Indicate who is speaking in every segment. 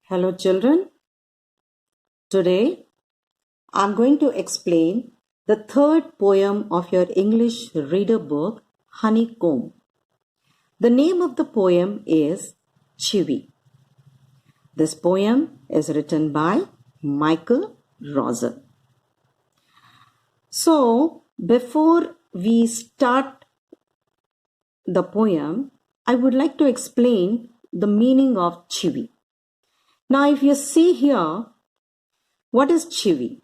Speaker 1: Hello children, today I'm going to explain the third poem of your English reader book, Honeycomb. The name of the poem is Chivy. This poem is written by Michael Rosen. So, before we start the poem, I would like to explain the meaning of Chivy. Now, if you see here, what is chivy?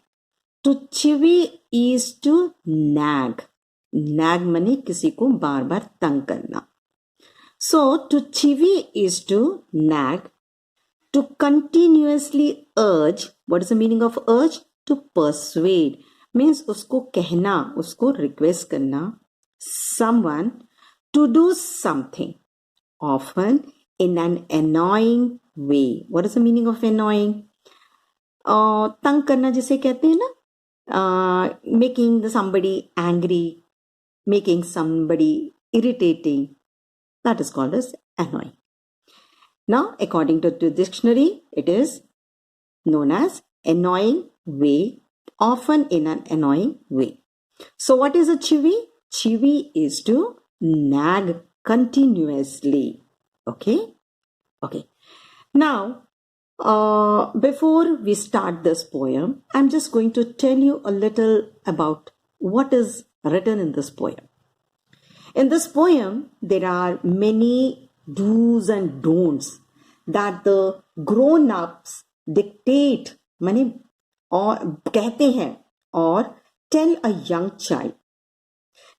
Speaker 1: To chivy is to nag. Nag मने किसी को बार बार तंग करना. So to chivy is to nag. To continuously urge. What is the meaning of urge? To persuade. Means उसको कहना, उसको request करना. Someone to do something. Often in an annoying way. What is the meaning of annoying? तंग करना जिसे कहते हैं ना, making somebody angry, making somebody irritating, that is called as annoying. Now, according to the dictionary, it is known as annoying way, often in an annoying way. So, what is a chivy? Chivy is to nag continuously. Okay? Now, before we start this poem, I'm just going to tell you a little about what is written in this poem. In this poem, there are many do's and don'ts that the grown-ups dictate, माने और कहते हैं और tell a young child.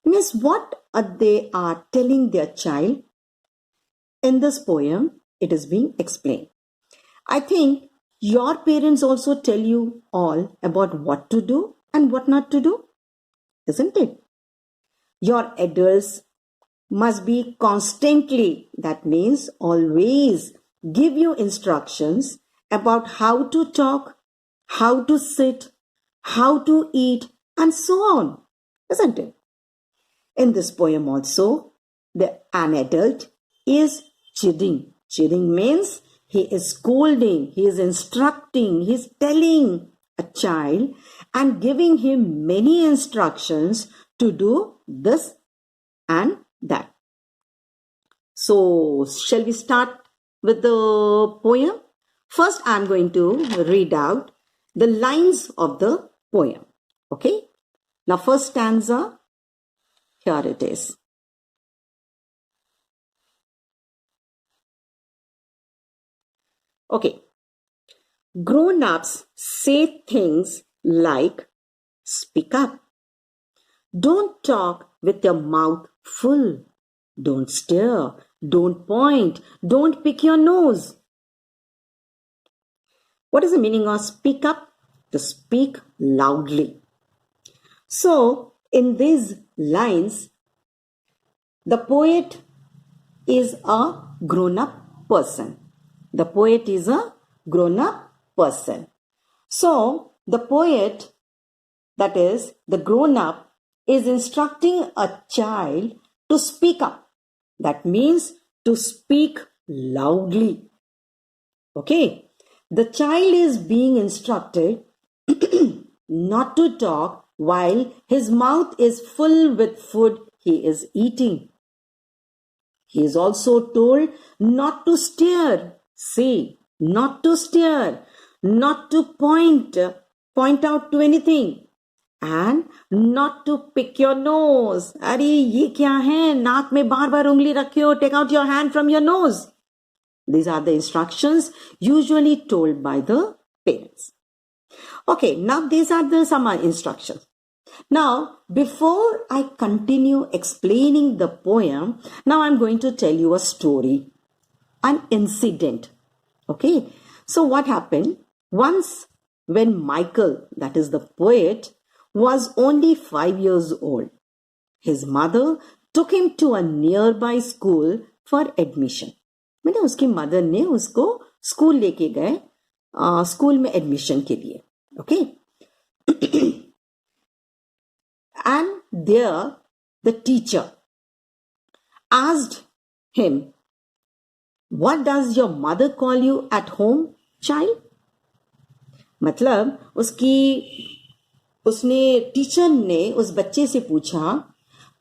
Speaker 1: Means what they are telling their child. In this poem, it is being explained. I think your parents also tell you all about what to do and what not to do, isn't it? Your adults must be constantly, that means always, give you instructions about how to talk, how to sit, how to eat, and so on, isn't it? In this poem also, an adult is chiding. Chiding means he is scolding, he is instructing, he is telling a child and giving him many instructions to do this and that. So, shall we start with the poem? First, I am going to read out the lines of the poem. Okay? Now, first stanza, here it is. Okay. Grown-ups say things like, speak up. Don't talk with your mouth full. Don't stare. Don't point. Don't pick your nose. What is the meaning of speak up? To speak loudly. So, in these lines, the poet is a grown-up person. The poet is a grown-up person. So, the poet, that is, the grown-up, is instructing a child to speak up. That means to speak loudly. Okay? The child is being instructed not to talk while his mouth is full with food he is eating. He is also told not to stare. Say, not to stare, not to point out to anything, and not to pick your nose. अरे ये क्या है? नाक में बार बार उंगली रखे हो. Take out your hand from your nose. These are the instructions usually told by the parents. Okay, now these are some instructions. Now, before I continue explaining the poem, now I'm going to tell you a story. An incident. Okay, so what happened? Once when Michael, that is the poet, was only 5 years old, his mother took him to a nearby school for admission. मैंने उसकी mother ने उसको school लेके गए school में admission के लिए. Okay, and there the teacher asked him, what does your mother call you at home? child? मतलब उसने टीचर ने उस बच्चे से पूछा,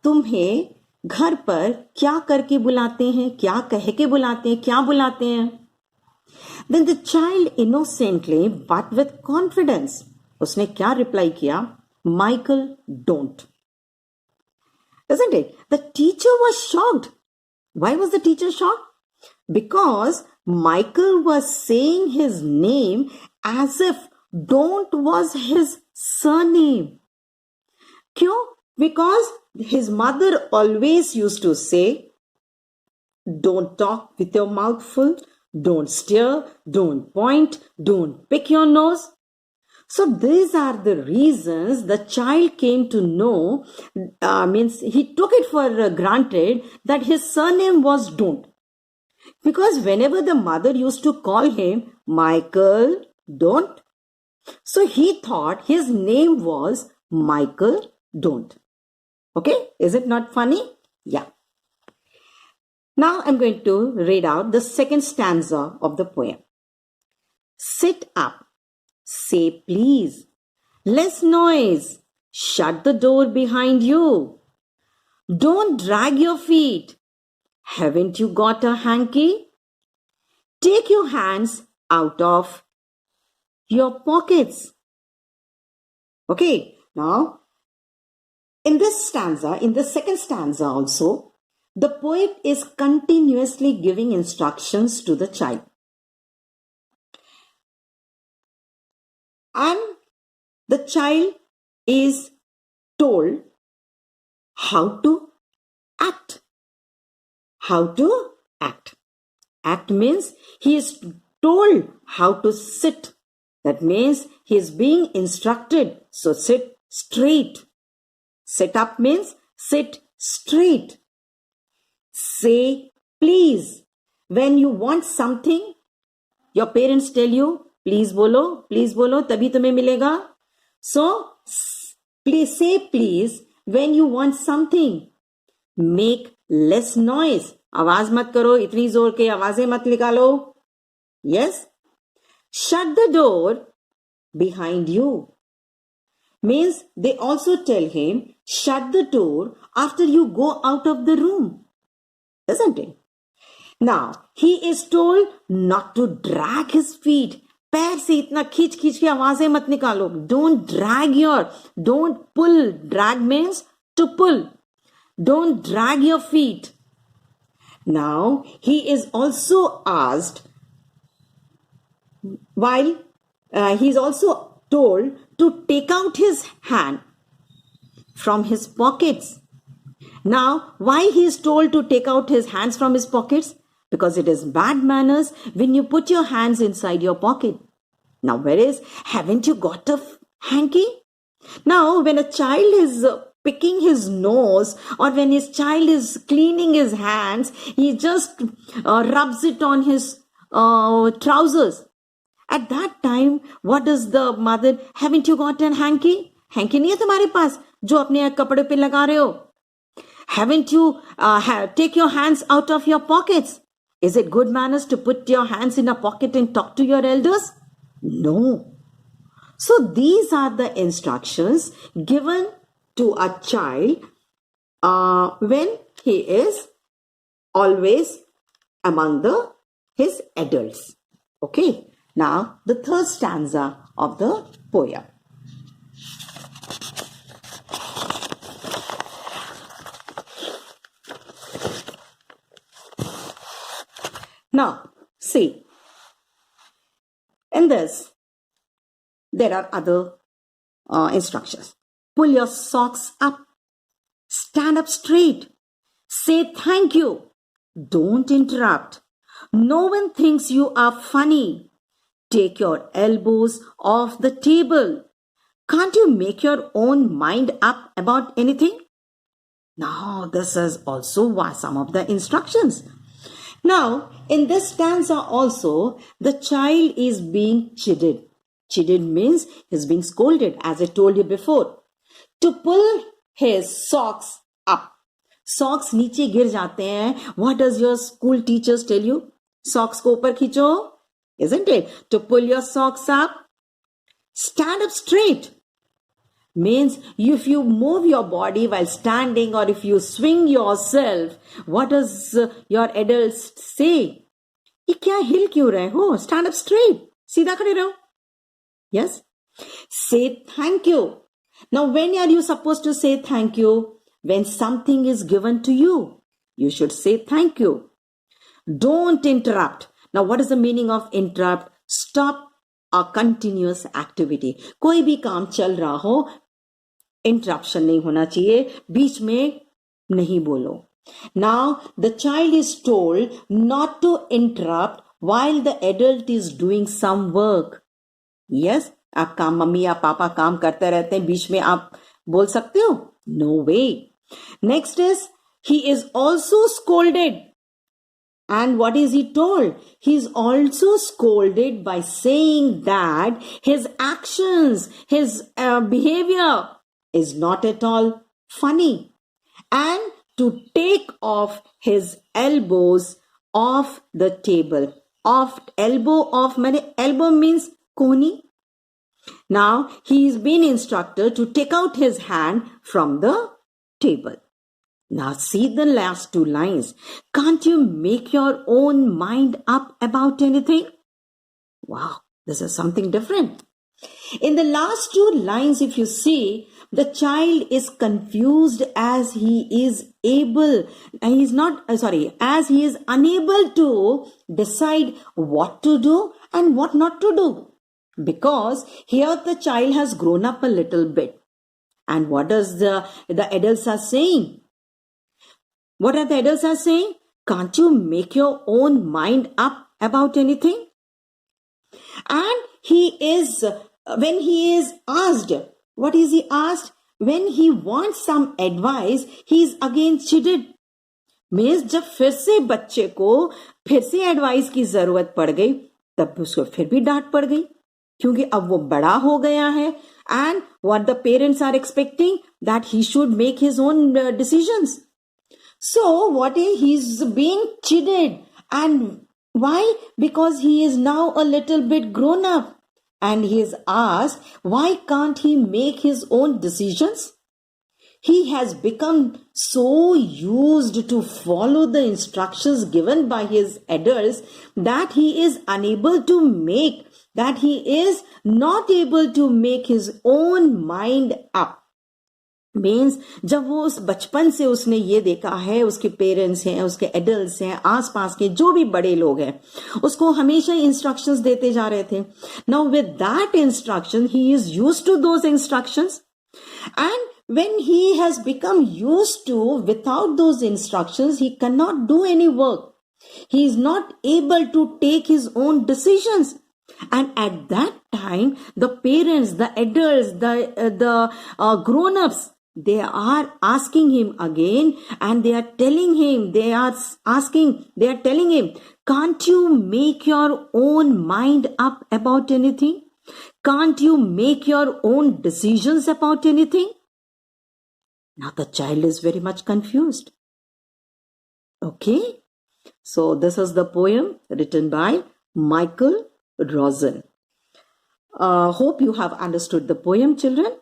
Speaker 1: तुम्हें घर पर क्या करके बुलाते हैं, क्या कह के बुलाते हैं, क्या बुलाते हैं? Then the child innocently but with confidence, उसने क्या रिप्लाई किया? Michael, don't. Isn't it? The teacher was shocked. Why was the teacher shocked? Because Michael was saying his name as if don't was his surname. क्यों? Because his mother always used to say, don't talk with your mouth full, don't stare, don't point, don't pick your nose. So these are the reasons the child came to know, means he took it for granted that his surname was Don't. Because whenever the mother used to call him Michael Don't, so he thought his name was Michael Don't. Okay, is it not funny? Yeah. Now I'm going to read out the second stanza of the poem. Sit up, say please, less noise, shut the door behind you. Don't drag your feet. Haven't you got a hanky? Take your hands out of your pockets. Okay, now in this stanza, in the second stanza also, the poet is continuously giving instructions to the child. And the child is told how to act. How to act. Act means he is told how to sit. That means he is being instructed. So sit straight. Sit up means sit straight. Say please. When you want something, your parents tell you, please bolo, tabhi tumhe milega. So, please say please when you want something. Make less noise. आवाज मत करो, इतनी जोर के आवाजें मत निकालो. Yes. Shut the door behind you. Means they also tell him, shut the door after you go out of the room. Isn't it? Now, he is told not to drag his feet. पैर से इतना खींच खींच के आवाजें मत निकालो. Don't drag don't pull. Drag means to pull. Don't drag your feet. Now, he is also asked, while he is also told to take out his hand from his pockets. Now, why he is told to take out his hands from his pockets? Because it is bad manners when you put your hands inside your pocket. Now, whereas, haven't you got a hanky? Now, when a child is picking his nose or when his child is cleaning his hands, he just rubs it on his trousers. At that time, what does the mother, haven't you got an hanky? Hanky नहीं है तुम्हारे पास जो अपने कपड़े पे लगा रहे हो? Haven't you take your hands out of your pockets? Is it good manners to put your hands in a pocket and talk to your elders? No. So these are the instructions given to a child when he is always among his adults. Okay. Now the third stanza of the poem. Now, see, in this, there are other instructions. Pull your socks up. Stand up straight. Say thank you. Don't interrupt. No one thinks you are funny. Take your elbows off the table. Can't you make your own mind up about anything? Now, this is also some of the instructions. Now, in this stanza also, the child is being chided. Chided means he's being scolded, as I told you before. To pull his socks up. Socks नीचे गिर जाते हैं. What does your school teachers tell you? Socks को ऊपर खींचो. isn't it? To pull your socks up, stand up straight. Means if you move your body while standing or if you swing yourself, what does your adults say? ये क्या हिल क्यों रहे हो? Stand up straight. सीधा खड़े रहो. Yes? Say thank you. Now, when are you supposed to say thank you? When something is given to you, you should say thank you. Don't interrupt. Now, what is the meaning of interrupt? Stop a continuous activity. कोई भी काम चल रहा हो, interruption नहीं होना चाहिए, बीच में नहीं बोलो. Now, the child is told not to interrupt while the adult is doing some work. Yes, आप काम, मम्मी या पापा काम करते रहते हैं, बीच में आप बोल सकते हो? No way. Next is, he is also scolded. And what is he told? He is also scolded by saying that his actions, his behavior is not at all funny. And to take off his elbows off the table. Elbow means koni. Now he is being instructed to take out his hand from the table. Now see the last two lines. Can't you make your own mind up about anything? Wow, this is something different. In the last two lines, if you see, the child is confused as he is unable to decide what to do and what not to do. Because here the child has grown up a little bit. And what does the adults are saying? What are the adults are saying? Can't you make your own mind up about anything? And when he is asked, what is he asked? When he wants some advice, he is again chided. Means जब फिर से बच्चे को फिर से advice की जरूरत पड़ गई, तब उसको फिर भी डांट पड़ गई, क्योंकि अब वो बड़ा हो गया है. And what the parents are expecting, that he should make his own decisions. So what he's being chided. And why? Because he is now a little bit grown up. And he is asked, why can't he make his own decisions? He has become so used to follow the instructions given by his adults that he is not able to make his own mind up. Means जब वो उस बचपन से उसने ये देखा है, उसके पेरेंट्स हैं, उसके एडल्ट्स हैं, आसपास के जो भी बड़े लोग हैं, उसको हमेशा इंस्ट्रक्शंस देते जा रहे थे. Now with that instruction he is used to those instructions, and when he has become used to without those instructions, he cannot do any work. He is not able to take his own decisions. And at that time, the parents, the adults, the grown-ups, they are asking him again, and they are telling him, can't you make your own mind up about anything? Can't you make your own decisions about anything? Now the child is very much confused. Okay, so this is the poem written by Michael Rosen. Hope you have understood the poem, children.